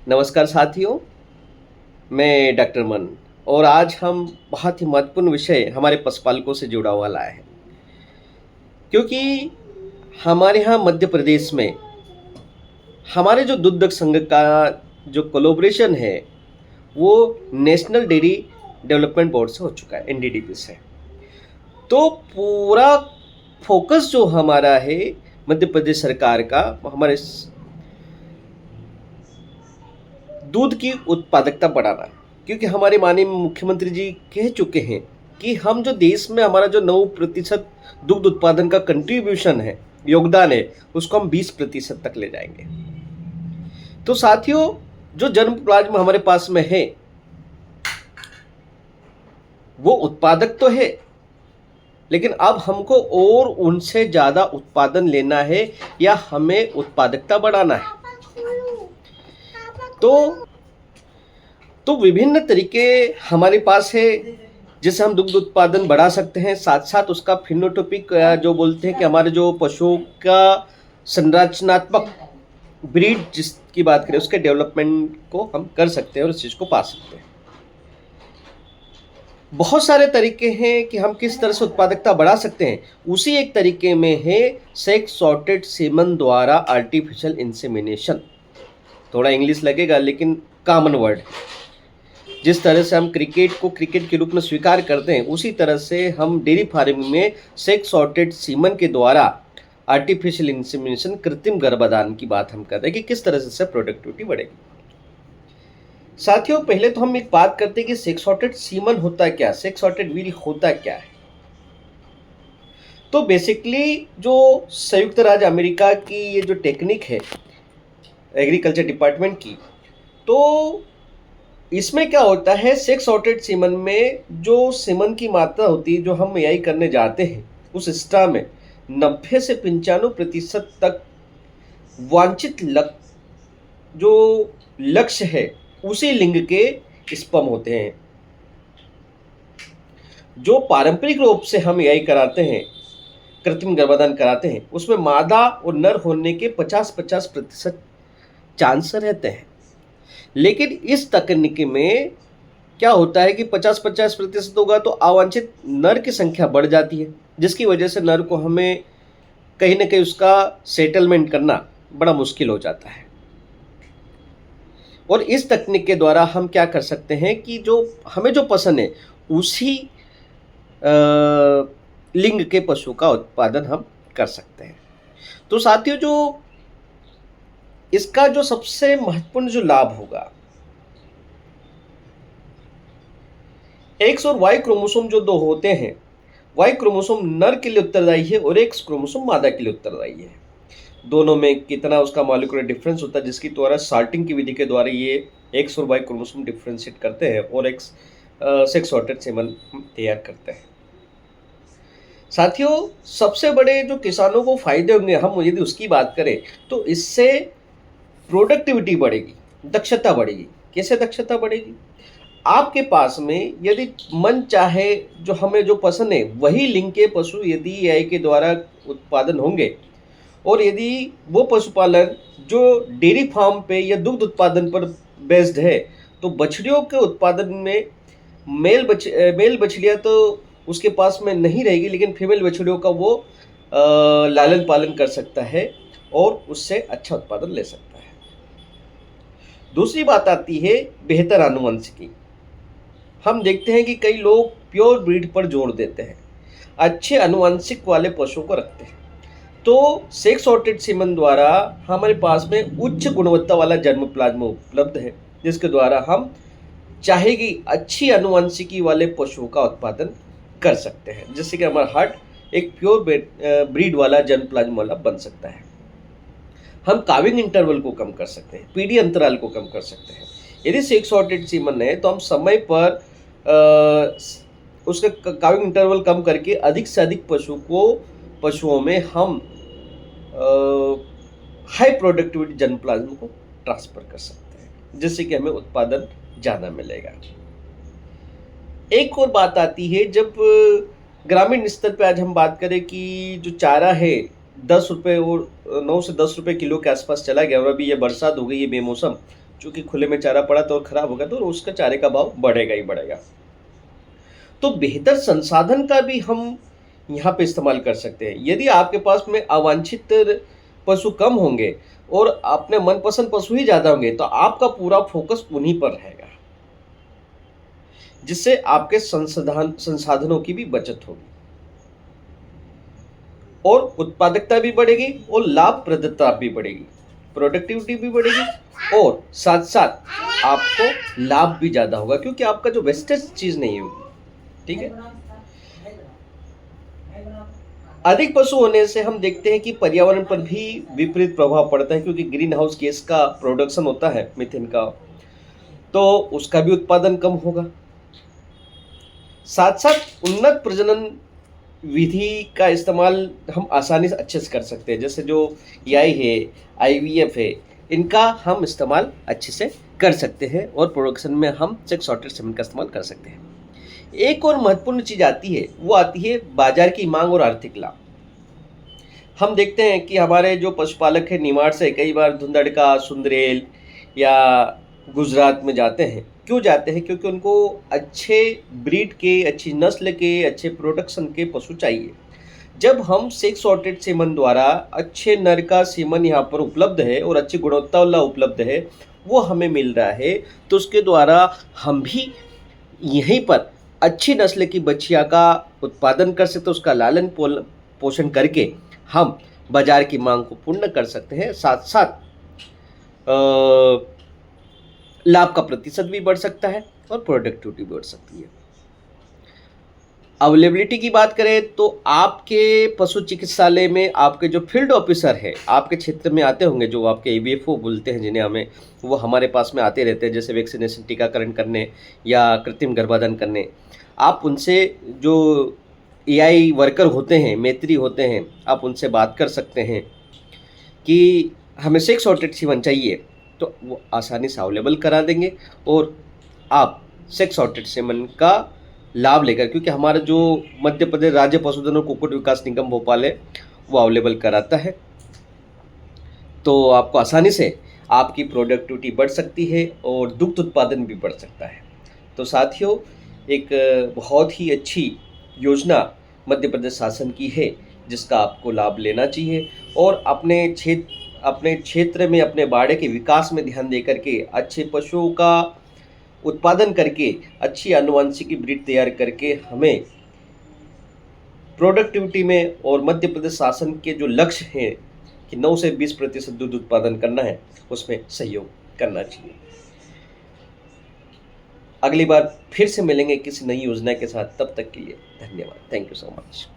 नमस्कार साथियों, मैं डॉक्टर मन और आज हम बहुत ही महत्वपूर्ण विषय हमारे पशुपालकों से जुड़ा हुआ लाए हैं। क्योंकि हमारे यहाँ मध्य प्रदेश में हमारे जो दुग्ध संघ का जो कोलैबोरेशन है वो नेशनल डेयरी डेवलपमेंट बोर्ड से हो चुका है, एनडीडीबी से। तो पूरा फोकस जो हमारा है मध्य प्रदेश सरकार का हमारे दूध की उत्पादकता बढ़ाना, क्योंकि हमारे माननीय मुख्यमंत्री जी कह चुके हैं कि हम जो देश में हमारा जो 9% दुग्ध उत्पादन का कंट्रीब्यूशन है, योगदान है, उसको हम 20% तक ले जाएंगे। तो साथियों, जो जन्म प्लाज्मा हमारे पास में है वो उत्पादक तो है, लेकिन अब हमको और उनसे ज़्यादा उत्पादन लेना है या हमें उत्पादकता बढ़ाना है। तो तो विभिन्न तरीके हमारे पास है जिससे हम दुग्ध उत्पादन बढ़ा सकते हैं। साथ साथ उसका फिनोटोपिक जो बोलते हैं कि हमारे जो पशुओं का संरचनात्मक ब्रीड जिसकी बात करें उसके डेवलपमेंट को हम कर सकते हैं और इस चीज़ को पा सकते हैं। बहुत सारे तरीके हैं कि हम किस तरह से उत्पादकता बढ़ा सकते हैं। उसी एक तरीके में है सेक्स सॉर्टेड सीमन द्वारा आर्टिफिशियल इंसेमिनेशन। थोड़ा इंग्लिश लगेगा लेकिन कॉमन वर्ड। जिस तरह से हम क्रिकेट को क्रिकेट के रूप में स्वीकार करते हैं, उसी तरह से हम डेयरी फार्मिंग में सेक्स सॉर्टेड सीमन के द्वारा आर्टिफिशियल इंसेमिनेशन, कृत्रिम गर्भाधान की बात हम कर रहे हैं कि किस तरह से इससे प्रोडक्टिविटी बढ़ेगी। साथियों, पहले तो हम एक बात करते हैं कि सेक्स सॉर्टेड सीमन होता क्या, सेक्स सॉर्टेड वीर्य होता क्या है। तो बेसिकली जो संयुक्त राज्य अमेरिका की ये जो टेक्निक है एग्रीकल्चर डिपार्टमेंट की, तो इसमें क्या होता है, सेक्स सॉर्टेड सीमन में जो सीमन की मात्रा होती है जो हम यही करने जाते हैं, उस स्ट्रा में 90 से 95% तक वांछित जो लक्ष्य है उसी लिंग के स्पर्म होते हैं। जो पारंपरिक रूप से हम यही कराते हैं, कृत्रिम गर्भाधान कराते हैं, उसमें मादा और नर होने के 50-50% चांस रहते हैं। लेकिन इस तकनीक में क्या होता है कि 50-50% होगा तो अवांछित नर की संख्या बढ़ जाती है, जिसकी वजह से नर को हमें कहीं ना कहीं उसका सेटलमेंट करना बड़ा मुश्किल हो जाता है। और इस तकनीक के द्वारा हम क्या कर सकते हैं कि जो हमें जो पसंद है उसी लिंग के पशु का उत्पादन हम कर सकते हैं। तो साथियों, जो इसका जो सबसे महत्वपूर्ण जो लाभ होगा, एक्स और वाई क्रोमोसोम जो दो होते हैं, वाई क्रोमोसोम नर के लिए उत्तरदायी है और एक्स क्रोमोसोम मादा के लिए उत्तरदायी है। दोनों में कितना उसका मॉलिक्यूलर डिफरेंस होता है, जिसकी द्वारा सॉर्टिंग की विधि के द्वारा ये एक्स और वाई क्रोमोसोम डिफ्रेंशिएट करते हैं और एक्स सेक्स सॉर्टेड सीमन तैयार करते हैं। साथियों, सबसे बड़े जो किसानों को फायदे होंगे, हम यदि उसकी बात करें तो इससे प्रोडक्टिविटी बढ़ेगी, दक्षता बढ़ेगी। कैसे दक्षता बढ़ेगी? आपके पास में यदि मन चाहे जो हमें जो पसंद है वही लिंग के पशु यदि एआई के द्वारा उत्पादन होंगे, और यदि वो पशुपालन जो डेयरी फार्म पे या दुग्ध उत्पादन पर बेस्ड है, तो बछड़ियों के उत्पादन में मेल बछड़ियाँ तो उसके पास में नहीं रहेगी, लेकिन फीमेल बछड़ियों का वो लालन पालन कर सकता है और उससे अच्छा उत्पादन ले सकता है। दूसरी बात आती है बेहतर आनुवंशिकी। हम देखते हैं कि कई लोग प्योर ब्रीड पर जोर देते हैं, अच्छे आनुवंशिक वाले पशुओं को रखते हैं। तो सेक्स सॉर्टेड सीमन द्वारा हमारे पास में उच्च गुणवत्ता वाला जन्म प्लाज्मा उपलब्ध है, जिसके द्वारा हम चाहेगी अच्छी आनुवंशिकी वाले पशुओं का उत्पादन कर सकते हैं, जिससे कि हमारा हार्ट एक प्योर ब्रीड वाला जन्म प्लाज्मा वाला बन सकता है। हम काविंग इंटरवल को कम कर सकते हैं, पीढ़ी अंतराल को कम कर सकते हैं। यदि सेक्स सॉर्टेड सीमन है तो हम समय पर उसके काविंग इंटरवल कम करके अधिक से अधिक पशुओं में हम हाई प्रोडक्टिविटी जन्म प्लाज्मा को ट्रांसफर कर सकते हैं, जिससे कि हमें उत्पादन ज़्यादा मिलेगा। एक और बात आती है, जब ग्रामीण स्तर पे आज हम बात करें कि जो चारा है 10 रुपये और 9 से 10 रुपये किलो के आसपास चला गया, और अभी ये बरसात हो गई, ये बेमौसम, चूँकि खुले में चारा पड़ा तो और खराब होगा तो उसका चारे का भाव बढ़ेगा ही बढ़ेगा। तो बेहतर संसाधन का भी हम यहाँ पे इस्तेमाल कर सकते हैं। यदि आपके पास में अवांछित पशु कम होंगे और अपने मनपसंद पशु ही ज़्यादा होंगे तो आपका पूरा फोकस उन्हीं पर रहेगा, जिससे आपके संसाधनों की भी बचत होगी और उत्पादकता भी बढ़ेगी और लाभप्रदता भी बढ़ेगी, प्रोडक्टिविटी भी बढ़ेगी और साथ साथ आपको लाभ भी ज़्यादा होगा क्योंकि आपका जो वेस्टेज चीज़ नहीं होगी। ठीक है। अधिक पशु होने से हम देखते हैं कि पर्यावरण पर भी विपरीत प्रभाव पड़ता है क्योंकि ग्रीन हाउस गैस का प्रोडक्शन होता है मीथेन का, तो उसका भी उत्पादन कम होगा। साथ साथ उन्नत प्रजनन विधि का इस्तेमाल हम आसानी से अच्छे से कर सकते हैं, जैसे जो एआई है, आईवीएफ है, इनका हम इस्तेमाल अच्छे से कर सकते हैं और प्रोडक्शन में हम सेक्स सॉर्टेड सीमेंट का इस्तेमाल कर सकते हैं। एक और महत्वपूर्ण चीज़ आती है, वो आती है बाजार की मांग और आर्थिक लाभ। हम देखते हैं कि हमारे जो पशुपालक हैं निमाड़ से कई बार धुंधड़का, सुंदरेल या गुजरात में जाते हैं। क्यों जाते हैं? क्योंकि उनको अच्छे ब्रीड के, अच्छी नस्ल के, अच्छे प्रोडक्शन के पशु चाहिए। जब हम सेक्स सॉर्टेड सीमन द्वारा अच्छे नर का सीमन यहाँ पर उपलब्ध है और अच्छी गुणवत्ता वाला उपलब्ध है, वो हमें मिल रहा है, तो उसके द्वारा हम भी यहीं पर अच्छी नस्ल की बछिया का उत्पादन कर सकते हैं, उसका लालन पोषण करके हम बाजार की मांग को पूर्ण कर सकते हैं। साथ साथ लाभ का प्रतिशत भी बढ़ सकता है और प्रोडक्टिविटी भी बढ़ सकती है। अवेलेबिलिटी की बात करें तो आपके पशु चिकित्सालय में आपके जो फील्ड ऑफिसर है आपके क्षेत्र में आते होंगे, जो आपके ABFO बोलते हैं जिन्हें हमें, वो हमारे पास में आते रहते हैं, जैसे वैक्सीनेशन, टीकाकरण करने या कृत्रिम गर्भाधान करने। आप उनसे, जो AI वर्कर होते हैं, मैत्री होते हैं, आप उनसे बात कर सकते हैं कि हमें सेक्स सॉर्टेड सीमन चाहिए, तो वो आसानी से अवेलेबल करा देंगे और आप सेक्स सॉर्टेड सीमन का लाभ लेकर, क्योंकि हमारा जो मध्य प्रदेश राज्य पशुधन और कुक्कुट विकास निगम भोपाल है वो अवेलेबल कराता है, तो आपको आसानी से आपकी प्रोडक्टिविटी बढ़ सकती है और दुग्ध उत्पादन भी बढ़ सकता है। तो साथियों, एक बहुत ही अच्छी योजना मध्य प्रदेश शासन की है जिसका आपको लाभ लेना चाहिए और अपने क्षेत्र में, अपने बाड़े के विकास में ध्यान दे करके अच्छे पशुओं का उत्पादन करके, अच्छी आनुवंशिकी ब्रीड तैयार करके हमें प्रोडक्टिविटी में और मध्य प्रदेश शासन के जो लक्ष्य हैं कि 9 से 20% दूध उत्पादन करना है, उसमें सहयोग करना चाहिए। अगली बार फिर से मिलेंगे किसी नई योजना के साथ, तब तक के लिए धन्यवाद। Thank you so much.